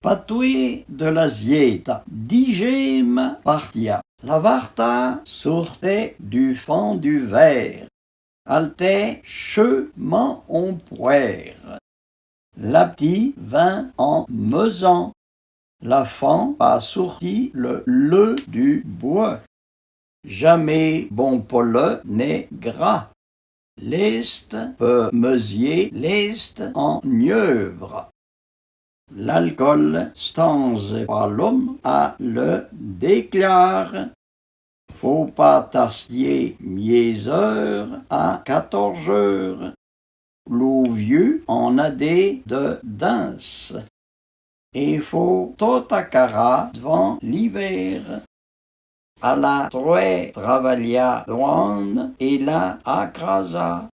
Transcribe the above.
Patui de la zieta, digem partia. La varta sortait du fond du verre, alte chemin en poire. La petite vint en mesant, la femme a sorti le du bois. Jamais bon pole n'est gras. L'est peut mesier l'est en œuvre. L'alcool stanze par l'homme à le déclare. Faut pas tastier miaiseur à 14 heures. Le vieux en a des de danse. Et faut tout à cara devant l'hiver. À la trois travailla douane et la acrasa.